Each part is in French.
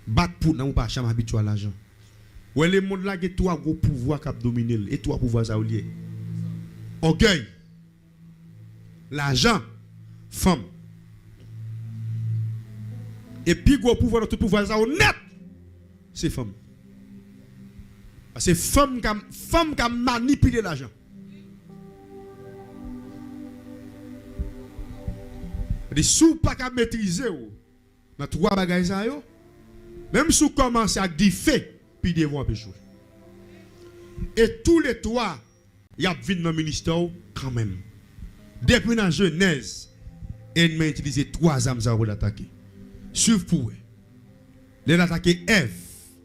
Battre pour nous pas jamais habitué à l'argent. Ouais le monde là qui trois gros pouvoirs qui dominer et trois pouvoirs ça lié. Orgueil. L'argent, femme. Et puis gros pouvoir dans tout pouvoir ça net. C'est femme. C'est femme qui manipule l'argent. Les sous pas qu'à maîtriser dans trois bagages ça yo. Même si vous commencez à dire fait, puis devant un peu jouer. Et tous les trois, il y a vu dans le ministère quand même. Depuis la Genèse, il m'a utilisé trois armes pour l'attaquer. Suivre pour eux. Les attaquer Ève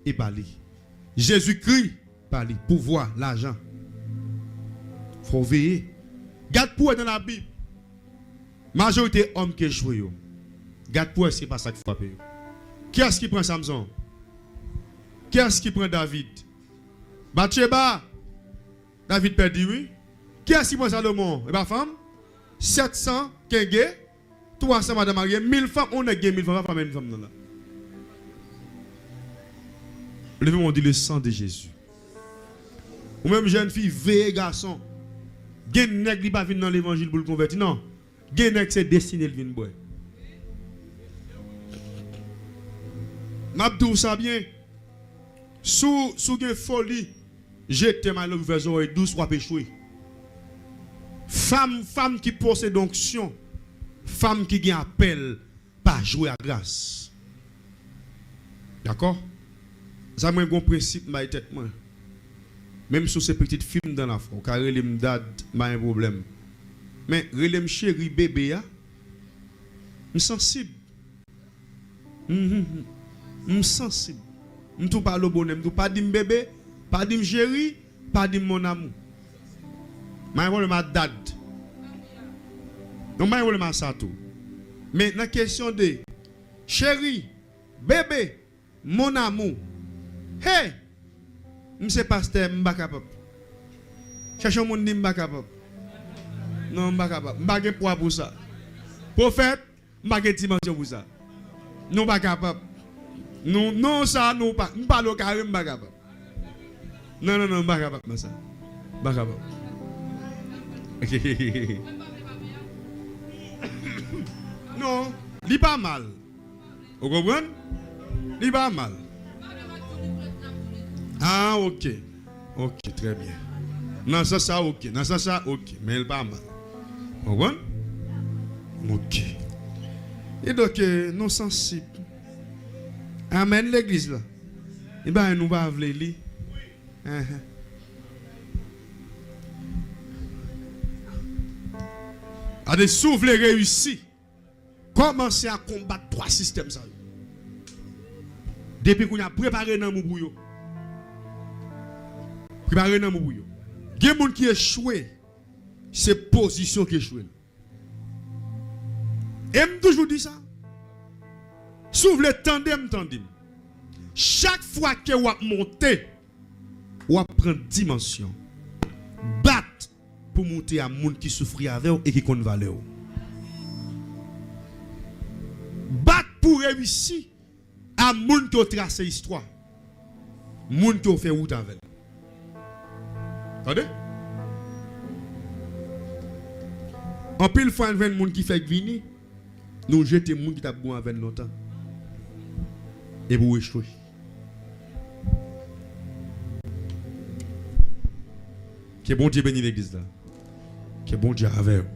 et Bali. Jésus-Christ, Bali. Pouvoir, l'argent. Il faut veiller. Garde pour eux dans la Bible. Majorité homme qui jouent. Garde pour eux, ce n'est pas ça qui frappe. Qui est-ce qui prend Samson? Qui est-ce qui prend David? Bathsheba. David perdu, oui. Qui est-ce qui prend Salomon? Et ma femme? 700 kenge, 300 madame mariée, 1000 femmes, on a gagné 1000 femmes, pas une femme là. Levez-moi, on dit le sang de Jésus. Ou même jeune fille, veille garçon. Gen nèg li pas venir dans l'évangile pour le convertir, non. Gen nèg c'est destiné le venir boy. M'abdou ça bien. Sous gen folie, j'étais mal vers oreille douce ou échoué. Femme qui possède onction, femme qui gagne appel, pas jouer à grâce. D'accord? Ça m'a un bon principe, ma tête moi. Même sur ces petites films dans la foi, car relais m'dad, m'a un problème. Mais relais chéri bébé a, m'sensible. M'sensible. M'tou pas le bonhomme, m'tou pas dim bébé, pas dim chéri, pas dim mon amour. Mais je ma dad. Donc, je ma sato. Mais la question de chéri, bébé, mon amour. Hey, monsieur pasteur, je ne suis pas capable. Cherchez mon dit, je ne suis pas capable. Non, je ne suis pas capable. Je ne suis pas poids pour ça. Prophète, je ne suis pas dimension pour ça. Nous ne sommes pas capables. Non, ça, nous pas. Je ne suis pas capable, je ne suis pas capable. Non, je ne suis pas capable. Je ne suis pas capable. Non, il pas mal. Vous comprenez? Il pas mal. Ah, ok. Ok, très bien. Non, ça, ok. Non, ça, ok. Mais il pas mal. Vous comprenez? Ok. Et donc, nous sensibles. Amen, l'église là. Et bien, nous va avoir les à des souffles réussis, commencez à combattre trois systèmes. Ça. Depuis qu'on a préparé dans mon bouillon. Préparé dans mon bouillon. Il y a des gens qui échouent, c'est position qui échouent. Et je toujours dit ça. Souffle le tandem. Chaque fois que vous montez, vous prenez dimension. Battre pour monter à monde qui souffre avec vous et qui connaît valeur. Battre pour réussir à monde qui a tracé l'histoire. Monde qui a fait route avec. Attendez? En pile fois, il y a des gens qui fait venir, nous jetons les gens qui ont bon avec longtemps. Et vous échouez. Que bon Dieu bénisse l'église là. Que bon Dieu avec vous.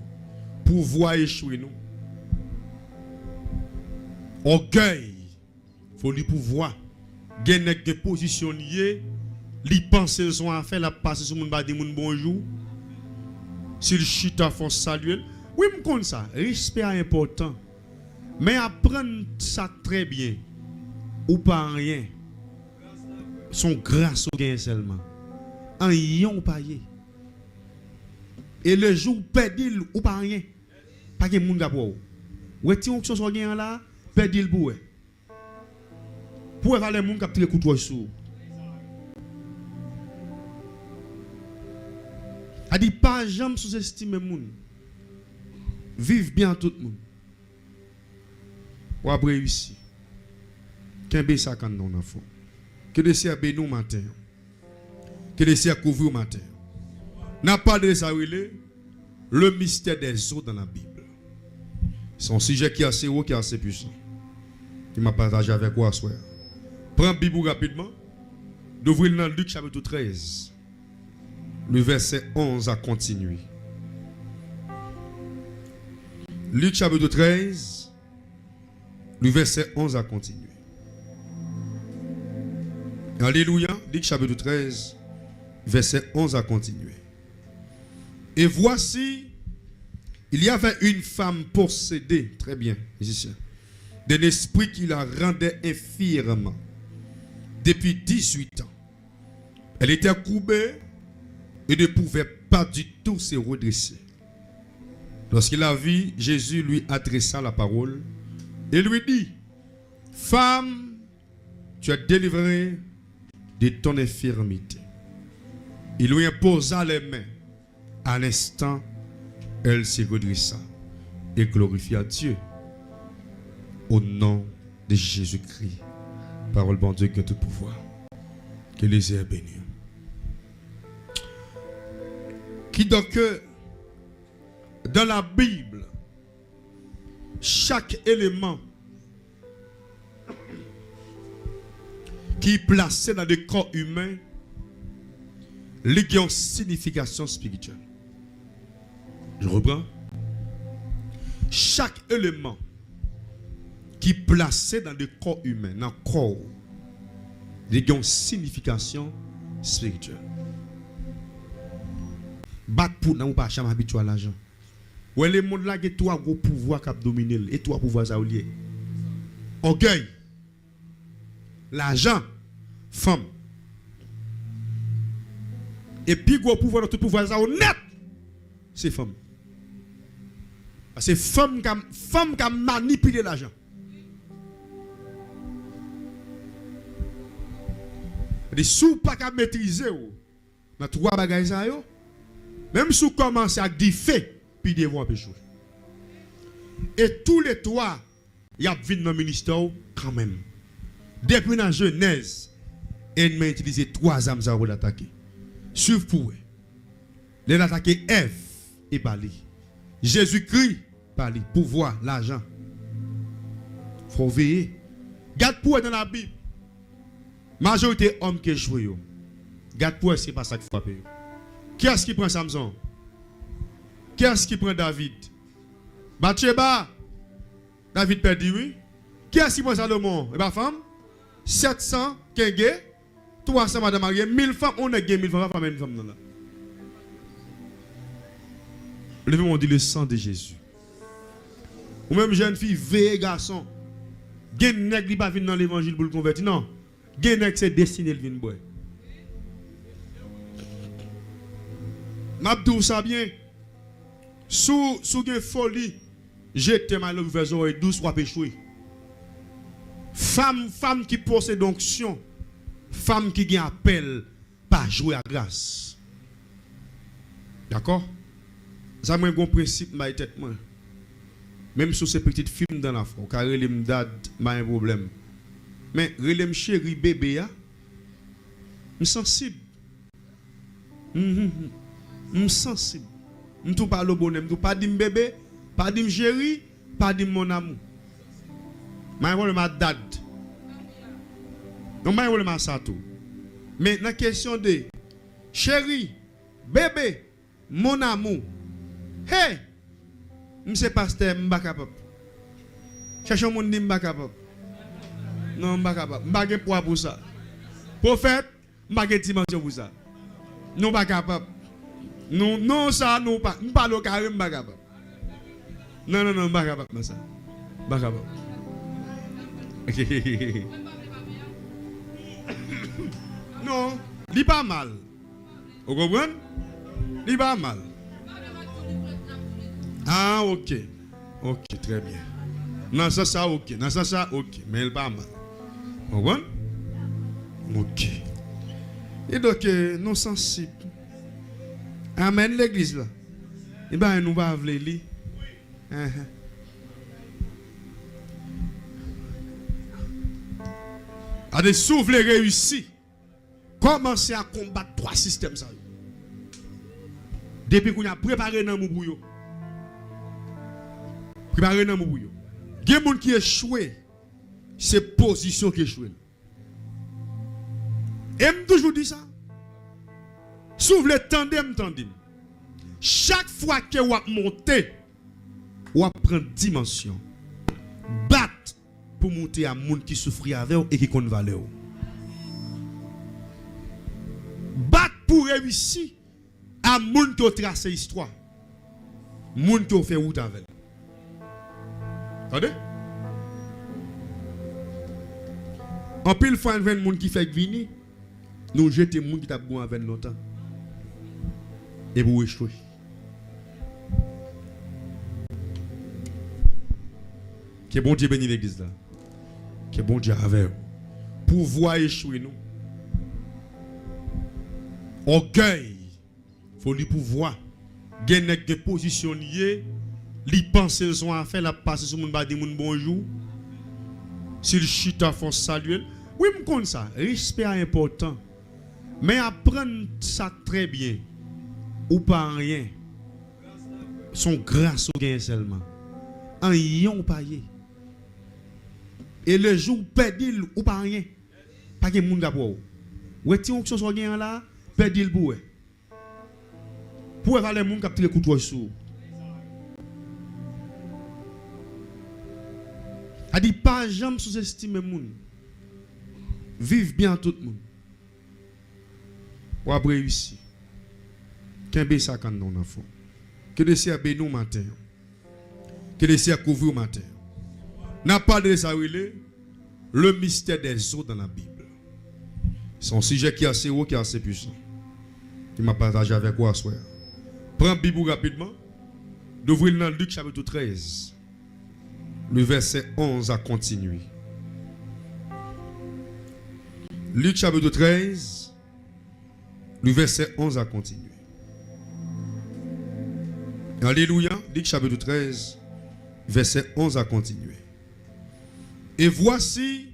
Pouvoir échouer nous. Orgueil. Faut lui pouvoir. Gagner des positions liées. Li penser son affaire la passer sur mon ba di moun bonjour. S'il chita faut saluer. Oui, me connais ça. Respect est important. Mais apprendre ça très bien. Ou pas rien. Son grâce au gain seulement. En yon paye. Et le jour perdil ou pas rien. Pas que moun pour. Ou ti onction so gain là, perdil pour. Pour valer moun k'ap tire couteau sous. A dit pas jamais sous-estimer moun. Vive bien tout le monde. Ou après réussir. Qu'un ça quand non enfant. Que le ciel bénisse matin. Que le ciel couvre matin. N'a pas de ça le mystère des eaux dans la Bible. C'est un sujet qui est assez haut, qui est assez puissant. Qui m'a partagé avec vous à soir. Prends la Bible rapidement. D'ouvrir dans Luc chapitre 13. Le verset 11 à continuer. Luc chapitre 13. Le verset 11 à continuer. Alléluia. Luc chapitre 13. Verset 11 à continuer. Et voici, il y avait une femme possédée, très bien, d'un esprit qui la rendait infirme depuis 18 ans. Elle était courbée et ne pouvait pas du tout se redresser. Lorsqu'il la vit, Jésus lui adressa la parole et lui dit, femme, tu es délivrée de ton infirmité. Il lui imposa les mains. À l'instant, elle se redressa et glorifia Dieu au nom de Jésus-Christ. Parole bon Dieu qui a tout pouvoir. Que les airs bénis. Qui donc dans la Bible, chaque élément qui est placé dans le corps humain, il y a une signification spirituelle. Je reprends. Chaque élément qui est placé dans le corps humain, dans le corps, il y a une signification spirituelle. Bat pour nous pas jamais habitué à l'argent. Ouais, le monde là, il y a trois gros pouvoirs qui dominent et trois pouvoirs ça liés. Orgueil, l'argent, femme. Et puis gros pouvoir, tout pouvoir ça net, c'est femme. Parce que femme qui a manipulé l'argent. Les sous pas qu'à maîtriser dans trois bagages ça yo. Même si vous commencez à dire fait, puis devant péché. Et tous les trois, il y a vu dans le ministère quand même. Depuis la Genèse, il m'a utilisé trois âmes pour l'attaquer. Suivre pour eux. Les attaquer Ève et Bali. Jésus-Christ, Bali, pouvoir, l'argent. Il faut veiller. Garde pour eux dans la Bible. Majorité homme qui jouent. Garde pour eux, ce n'est pas ça qui frappe. Qui est-ce qui prend Samson? Qui est-ce qui prend David? Bathsheba. David perdu, oui. Qui est-ce qui prend Salomon? Et ma femme? 700 kenge. 300 madame mariée. 1000 femmes. On a gagné 1000 femmes. Une femme là. Levez-moi, on dit le sang de Jésus. Ou même jeune fille, veille garçon. Gen nèg li pas vinn dans l'évangile pour le convertir. Non. Gen nèg c'est destiné le vinn boy. M'abdou ça bien. Sous gen folie, j'étais mal vers oreille douce ou péchoué. Femme qui possède onction, femme qui gagne appel, pas jouer à grâce. D'accord? Ça m'a un bon principe ma tête moi. Même sur ces petites films dans la foi, car relem dad, pas un problème. Mais relem chéri bébé ya, je suis sensible. Je suis sensible. Je ne parle pas bonhomme, je ne pas dire bébé, pas dire chéri, pas dire mon amour. Je ne parle pas dad. Non, je ne parle pas ça tout. Mais la question de chéri, bébé, mon amour. Hey! Monsieur pasteur, je ne suis pas capable. Cherchez un monde qui n'est pas capable. Non, je ne suis pas capable. Je n'ai pas de poids pour ça. Prophète, je n'ai pas de dimension pour ça. Nous ne sommes pas capables. Non, ça, nous pas. Nous ne parlons pas carrément pas capable. Non, je ne suis pas capable de ça. Je ne suis pas capable. Non, il n'est pas mal. Vous comprenez? Il n'est pas mal. Ah, ok. Ok, très bien. Non, ça, ok. Non, ça, ok. Mais il n'est pas mal. Vous comprenez? Ok. Et donc, nous sensibles. Amen, l'église là. Et bien, nous va avoir les A des souffles réussis. Commencez à combattre trois systèmes ça. Depuis qu'on a préparé dans mon bouillon. Préparé dans mon bouillon. Il y a des gens qui échouent. C'est position qui échoue. Et je toujours dit ça. S'ouvre le tandem. Chaque fois que vous montez, vous prenez dimension. Battre pour monter à monde qui souffre avec vous et qui connaît valeur. Battre pour réussir à monde qui a tracé l'histoire. Monde qui a fait route avec. Attendez? En pile fois, il y a des gens qui fait venir, nous jetons les gens qui t'a bon avec longtemps. Et vous échouez. Que bon Dieu bénisse l'église là. Que bon Dieu avec vous. Pour voir échouer nous. Orgueil. Il faut lui pouvoir. Gagner des positions liées. Li penser son affaire, la passer sur mon ba di moun bonjour. S'il chita font saluer. Oui, me connais ça. Respect est important. Mais apprendre ça très bien. Ou pas rien. Son grâce au gain seulement. En yon pas yé. Et le jour perdil ou pas rien. Pas de monde d'abord. Ou est-il que ce soit gain là, perdil pour. Pour valer monde qui a tiré couteau sous. A dit pas jamais sous-estimer moun. Vive bien tout le monde. Ou après réussir. Qu'un ça quand non enfant. Que le ciel bénisse matin. Que le ciel couvre matin. N'a pas de ça le mystère des eaux dans la Bible. C'est un sujet qui est assez haut, qui est assez puissant. Qui m'a partagé avec vous à soir. Prends la Bible rapidement. D'ouvrir dans Luc chapitre 13. Le verset 11 a continué. Luc chapitre 13, le verset 11 a continué. Alléluia. Luc chapitre 13, verset 11 a continué. Et voici,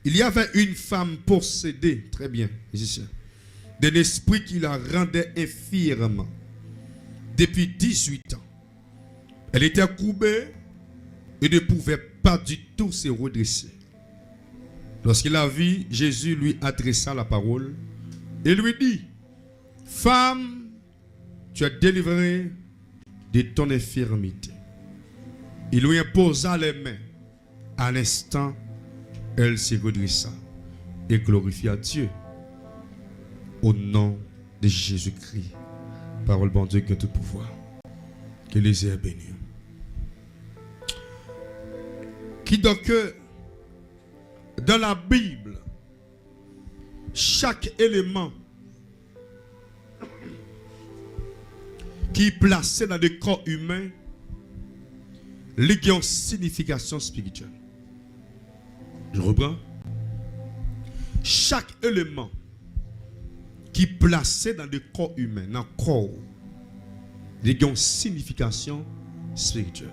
il y avait une femme possédée, très bien, d'un esprit qui la rendait infirme depuis 18 ans. Elle était courbée et ne pouvait pas du tout se redresser. Lorsqu'il a vu, Jésus lui adressa la parole et lui dit: Femme, tu es délivrée de ton infirmité. Il lui imposa les mains. À l'instant, elle se redressa et glorifia Dieu au nom de Jésus-Christ. Parole bon Dieu qui a tout pouvoir. Que les ait bénis. Qui donc dans la Bible, chaque élément qui est placé dans le corps humain, il a une signification spirituelle. Je reprends. Chaque élément qui est placé dans le corps humain, dans le corps, il a une signification spirituelle.